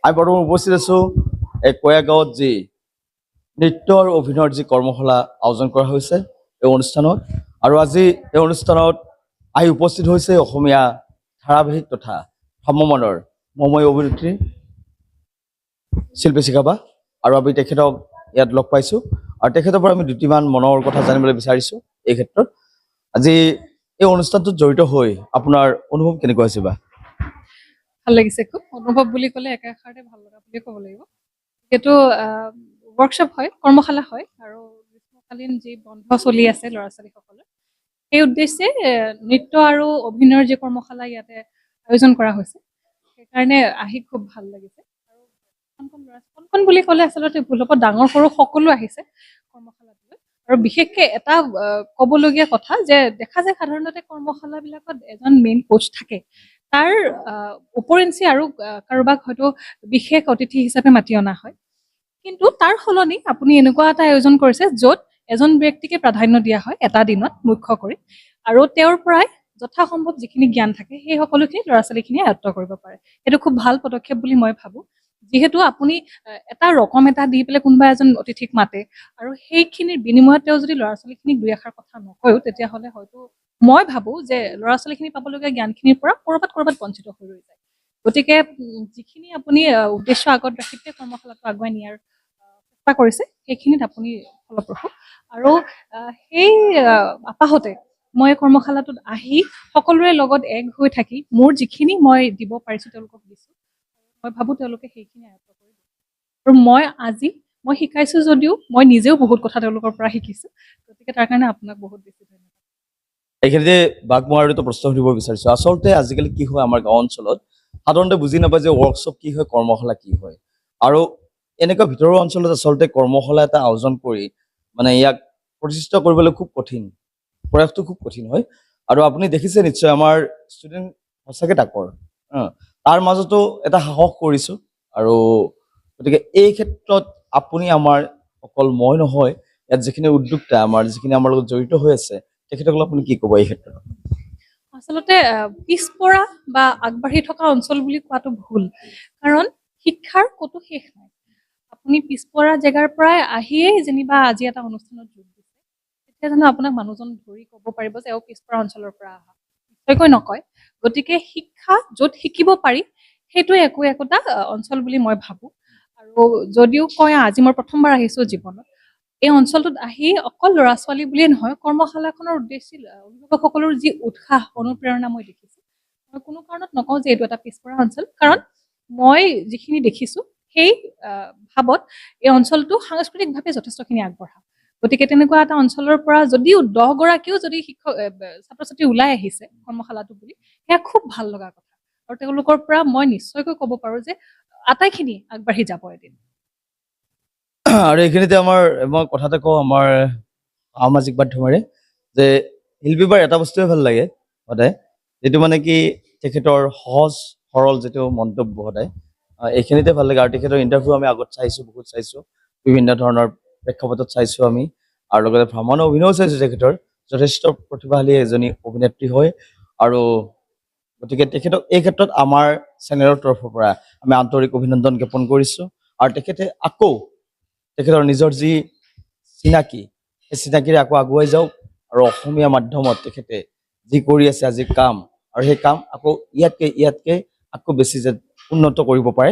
আমি বৰ্তমান উপস্থিত আছোঁ এই কয়াগাঁৱত যি নৃত্য আৰু অভিনয়ৰ যি কৰ্মশালা আয়োজন কৰা হৈছে এই অনুষ্ঠানত। আৰু আজি এই অনুষ্ঠানত আহি উপস্থিত হৈছে অসমীয়া ধাৰাবাহিক তথা ভ্ৰাম্যমানৰ মময় অভিনেত্ৰী শিল্পী শিখাবা। আৰু আমি তেখেতক ইয়াত লগ পাইছোঁ আৰু তেখেতৰ পৰা আমি দুটিমান মনৰ কথা জানিবলৈ বিচাৰিছোঁ। এই ক্ষেত্ৰত আজি এই অনুষ্ঠানটোত জড়িত হৈ আপোনাৰ অনুভৱ কেনেকুৱা হৈছে বা? ভাল লাগিছে খুব। অনুভৱ বুলি ক'লে একাষাৰতে ভাল লগা বুলি ক'ব লাগিব। সেইটো ৱৰ্কশ্বপ হয়, কৰ্মশালা হয় আৰু গ্ৰীষ্মকালীন যি বন্ধ চলি আছে ল'ৰা ছোৱালীসকলৰ, সেই উদ্দেশ্যে নৃত্য আৰু অভিনয়ৰ যি কৰ্মশালা ইয়াতে আয়োজন কৰা হৈছে, সেইকাৰণে আহি খুব ভাল লাগিছে। আৰু কণ বুলি ক'লে আচলতে ভুল হ'ব, ডাঙৰ সৰু সকলো আহিছে কৰ্মশালাটোলৈ। আৰু বিশেষকে এটা ক'বলগীয়া কথা যে দেখা যায় সাধাৰণতে কৰ্মশালাবিলাকত এজন মেইন কোচ থাকে, তাৰ উপৰিঞ্চি আৰু কাৰোবাক হয়তো বিশেষ অতিথি হিচাপে মাতি অনা হয়। কিন্তু তাৰ সলনি আপুনি এনেকুৱা এটা আয়োজন কৰিছে য'ত এজন ব্যক্তিকে প্ৰাধান্য দিয়া হয় এটা দিনত মুখ্য কৰি, আৰু তেওঁৰ পৰাই যথাসম্ভৱ যিখিনি জ্ঞান থাকে সেই সকলোখিনি ল'ৰা ছোৱালীখিনিয়ে আয়ত্ব কৰিব পাৰে। সেইটো খুব ভাল পদক্ষেপ বুলি মই ভাবোঁ। যিহেতু আপুনি এটা ৰকম এটা দি পেলাই কোনোবা এজন অতিথিক মাতে আৰু সেইখিনিৰ বিনিময়ত তেওঁ যদি ল'ৰা ছোৱালীখিনিক দুই এষাৰ কথা নকয়ও, তেতিয়াহ'লে হয়তো মই ভাবোঁ যে ল'ৰা ছোৱালীখিনি পাবলগীয়া জ্ঞানখিনিৰ পৰা ক'ৰবাত বঞ্চিত হৈ ৰৈ যায়। গতিকে যিখিনি আপুনি উদ্দেশ্য আগত ৰাখি পেলাই কৰ্মশালাটো আগুৱাই নিয়াৰ চেষ্টা কৰিছে, সেইখিনিত আপুনি ফলপ্ৰসূ। আৰু সেই আপাহতে মই কৰ্মশালাটোত আহি সকলোৰে লগত এক হৈ থাকি মোৰ যিখিনি মই দিব পাৰিছোঁ তেওঁলোকক দিছোঁ। মই ভাবোঁ তেওঁলোকে সেইখিনি আয়ত্ব কৰি দিব। আৰু মই শিকাইছোঁ যদিও মই নিজেও বহুত কথা তেওঁলোকৰ পৰা শিকিছোঁ। গতিকে তাৰ কাৰণে আপোনাক বহুত বেছি ধন্যবাদ। এইখিনিতে বাক মই আৰু এটা প্ৰশ্ন সুধিব বিচাৰিছোঁ। আচলতে আজিকালি কি হয়, আমাৰ গাঁও অঞ্চলত সাধাৰণতে বুজি নাপায় যে ৱৰ্কশ্বপ কি হয়, কৰ্মশালা কি হয়। আৰু এনেকুৱা ভিতৰুৱা অঞ্চলত আচলতে কৰ্মশালা এটা আয়োজন কৰি মানে ইয়াক প্ৰতিষ্ঠিত কৰিবলৈ খুব কঠিন, প্ৰয়াসটো খুব কঠিন হয়। আৰু আপুনি দেখিছে নিশ্চয় আমাৰ ষ্টুডেণ্ট সঁচাকৈ তাকৰ, তাৰ মাজতো এটা সাহস কৰিছোঁ। আৰু গতিকে এই ক্ষেত্ৰত আপুনি আমাৰ অকল মই নহয়, ইয়াত যিখিনি উদ্যোক্তা যিখিনি আমাৰ লগত জড়িত হৈ আছে তেখেতসকলক আপুনি কি ক'ব এই ক্ষেত্ৰত? আচলতে পিছপৰা বা আগবাঢ়ি থকা অঞ্চল বুলি কোৱাটো ভুল, কাৰণ শিক্ষাৰ ক'তো শেষ নাই। আপুনি পিছপৰা জেগাৰ পৰাই আহিয়েই যেনিবা আজি এটা অনুষ্ঠানত যোগ দিছে, তেতিয়া জানো আপোনাক মানুহজন ধৰি ক'ব পাৰিব যে এওঁ পিছপৰা অঞ্চলৰ পৰা অহা? নিশ্চয়কৈ নকয়। গতিকে শিক্ষা য'ত শিকিব পাৰি সেইটোৱে একোটা অঞ্চল বুলি মই ভাবোঁ। আৰু যদিও কয় আজি মই প্ৰথমবাৰ আহিছোঁ জীৱনত, এই অঞ্চলটোত আহি অকল ল'ৰা ছোৱালী বুলিয়ে নহয়, কৰ্মশালাখনৰ উদ্দেশ্যে অভিভাৱকসকলৰ যি উৎসাহ অনুপ্ৰেৰণা মই দেখিছোঁ, মই কোনো কাৰণত নকওঁ যে এইটো এটা পিছপৰা অঞ্চল, কাৰণ মই যিখিনি দেখিছোঁ সেই ভাৱত এই অঞ্চলটো সাংস্কৃতিকভাৱে যথেষ্টখিনি আগবঢ়া। গতিকে তেনেকুৱা এটা অঞ্চলৰ পৰা যদিও 10 গৰাকীও যদি ছাত্ৰ ছাত্ৰী ওলাই আহিছে কৰ্মশালাটো বুলি, সেয়া খুব ভাল লগা কথা। আৰু তেওঁলোকৰ পৰা মই নিশ্চয়কৈ ক'ব পাৰোঁ যে আটাইখিনি আগবাঢ়ি যাব এদিন। আৰু এইখিনিতে মই কথা এটা কওঁ আমাৰ সামাজিক মাধ্যমেৰে, যে শিল্পীবাৰ এটা বস্তুৱে ভাল লাগে সদায়, যিটো মানে কি তেখেতৰ সহজ সৰল যিটো মন্তব্য সদায়, এইখিনিতে ভাল লাগে। আৰু তেখেতৰ ইণ্টাৰভিউ আমি আগত চাইছোঁ, বহুত চাইছোঁ, বিভিন্ন ধৰণৰ প্ৰেক্ষাপটত চাইছোঁ আমি। আৰু লগতে ভ্ৰমণৰ অভিনয়ো চাইছোঁ। তেখেতৰ যথেষ্ট প্ৰতিভাশালী এজনী অভিনেত্ৰী হয়। আৰু গতিকে তেখেতক এই ক্ষেত্ৰত আমাৰ চেনেলৰ তৰফৰ পৰা আমি আন্তৰিক অভিনন্দন জ্ঞাপন কৰিছোঁ। আৰু তেখেতে আকৌ তেখেতৰ নিজৰ যি চিনাকি, সেই চিনাকিৰে আকৌ আগুৱাই যাওক। আৰু অসমীয়া মাধ্যমত তেখেতে যি কৰি আছে আজি কাম, আৰু সেই কাম আকৌ ইয়াতকৈ আকৌ বেছি যে উন্নত কৰিব পাৰে,